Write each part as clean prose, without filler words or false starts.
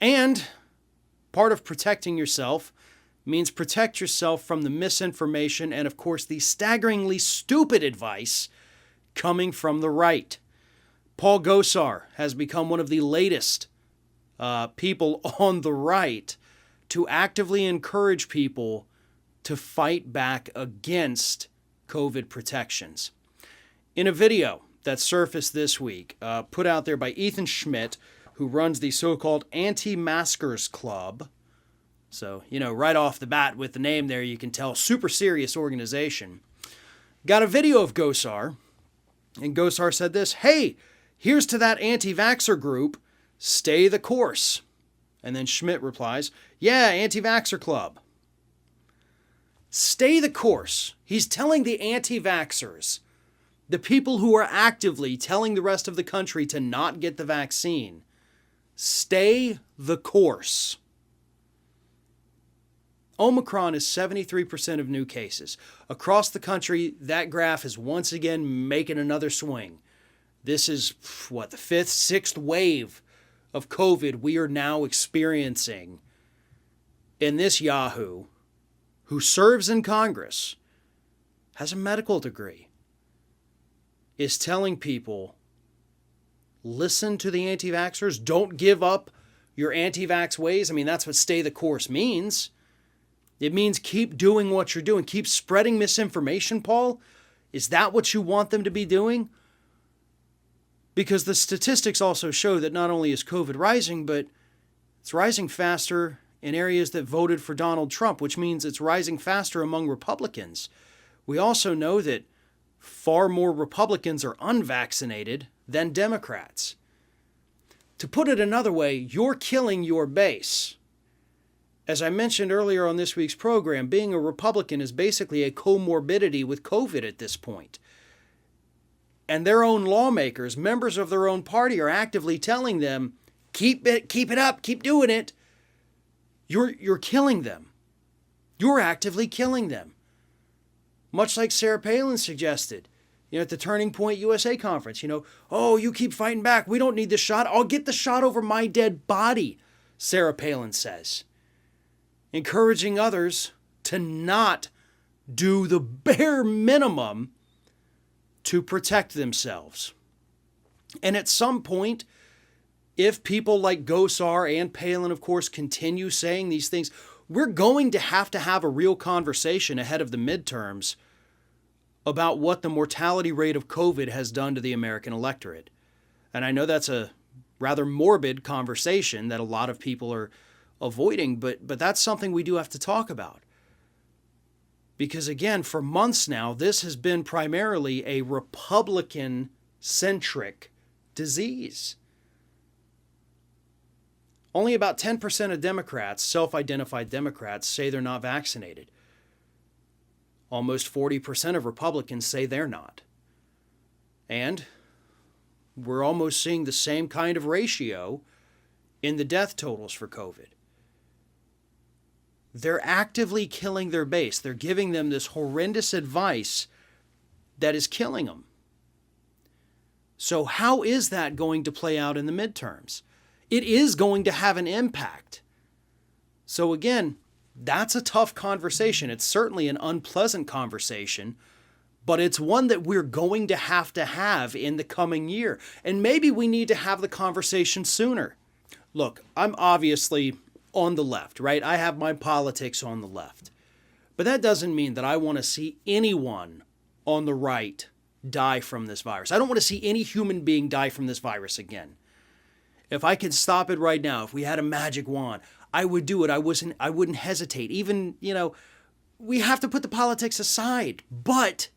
And part of protecting yourself means protect yourself from the misinformation and, of course, the staggeringly stupid advice coming from the right. Paul Gosar has become one of the latest people on the right to actively encourage people to fight back against COVID protections. In a video that surfaced this week, put out there by Ethan Schmidt, who runs the so-called Anti-Vaxxers Club. So, right off the bat with the name there, you can tell super serious organization. Got a video of Gosar, and Gosar said this: "Hey, here's to that anti-vaxxer group, stay the course." And then Schmidt replies, "Yeah, Anti-Vaxxer Club." Stay the course. He's telling the anti-vaxxers, the people who are actively telling the rest of the country to not get the vaccine, stay the course. Omicron is 73% of new cases. Across the country, that graph is once again making another swing. This is, the fifth, sixth wave of COVID we are now experiencing. And this yahoo, who serves in Congress, has a medical degree, is telling people, listen to the anti-vaxxers, don't give up your anti-vax ways. I mean, that's what stay the course means. It means keep doing what you're doing. Keep spreading misinformation, Paul. Is that what you want them to be doing? Because the statistics also show that not only is COVID rising, but it's rising faster in areas that voted for Donald Trump, which means it's rising faster among Republicans. We also know that far more Republicans are unvaccinated than Democrats. To put it another way, you're killing your base. As I mentioned earlier on this week's program, being a Republican is basically a comorbidity with COVID at this point. And their own lawmakers, members of their own party, are actively telling them, keep it up, keep doing it. You're killing them. You're actively killing them. Much like Sarah Palin suggested, at the Turning Point USA conference, oh, you keep fighting back. We don't need the shot. I'll get the shot over my dead body, Sarah Palin says. Encouraging others to not do the bare minimum to protect themselves. And at some point, if people like Gosar and Palin, of course, continue saying these things, we're going to have a real conversation ahead of the midterms about what the mortality rate of COVID has done to the American electorate. And I know that's a rather morbid conversation that a lot of people are avoiding, but that's something we do have to talk about. Because again, for months now, this has been primarily a Republican-centric disease. Only about 10% of Democrats, self-identified Democrats, say they're not vaccinated. Almost 40% of Republicans say they're not. And we're almost seeing the same kind of ratio in the death totals for COVID. They're actively killing their base. They're giving them this horrendous advice that is killing them. So how is that going to play out in the midterms? It is going to have an impact. So again, that's a tough conversation. It's certainly an unpleasant conversation, but it's one that we're going to have in the coming year. And maybe we need to have the conversation sooner. Look, I'm obviously on the left, right? I have my politics on the left. But that doesn't mean that I want to see anyone on the right die from this virus. I don't want to see any human being die from this virus again. If I could stop it right now, if we had a magic wand, I would do it. I wouldn't hesitate. Even, we have to put the politics aside. But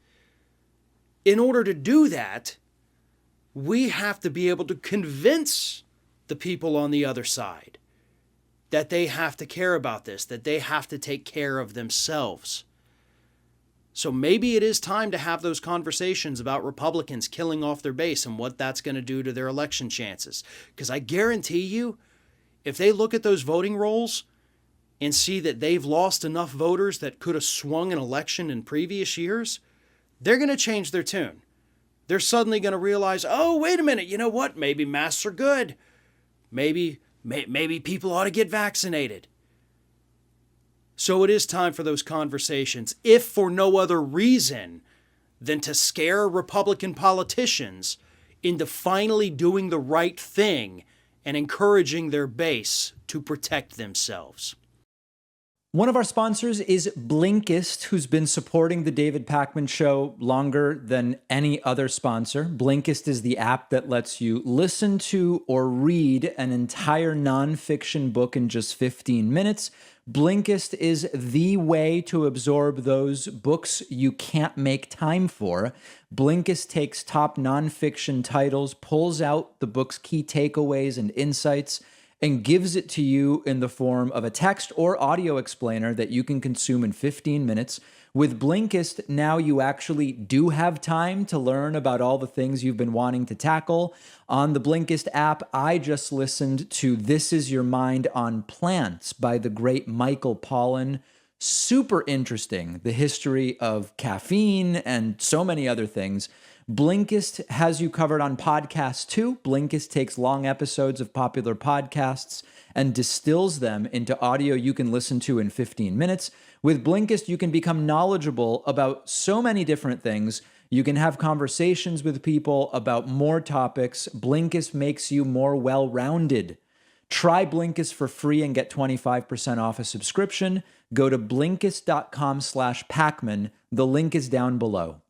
in order to do that, we have to be able to convince the people on the other side that they have to care about this, that they have to take care of themselves. So maybe it is time to have those conversations about Republicans killing off their base and what that's going to do to their election chances. Because I guarantee you, if they look at those voting rolls and see that they've lost enough voters that could have swung an election in previous years, they're going to change their tune. They're suddenly going to realize, oh, wait a minute, you know what? Maybe masks are good. Maybe Maybe people ought to get vaccinated. So it is time for those conversations, if for no other reason than to scare Republican politicians into finally doing the right thing and encouraging their base to protect themselves. One of our sponsors is Blinkist, who's been supporting the David Pakman Show longer than any other sponsor. Blinkist is the app that lets you listen to or read an entire nonfiction book in just 15 minutes. Blinkist is the way to absorb those books you can't make time for. Blinkist takes top nonfiction titles, pulls out the book's key takeaways and insights, and gives it to you in the form of a text or audio explainer that you can consume in 15 minutes. With Blinkist, now you actually do have time to learn about all the things you've been wanting to tackle. On the Blinkist app, I just listened to This Is Your Mind on Plants by the great Michael Pollan. Super interesting, the history of caffeine and so many other things. Blinkist has you covered on podcasts too. Blinkist takes long episodes of popular podcasts and distills them into audio you can listen to in 15 minutes. With Blinkist, you can become knowledgeable about so many different things. You can have conversations with people about more topics. Blinkist makes you more well-rounded. Try Blinkist for free and get 25% off a subscription. Go to Blinkist.com/Pakman. The link is down below.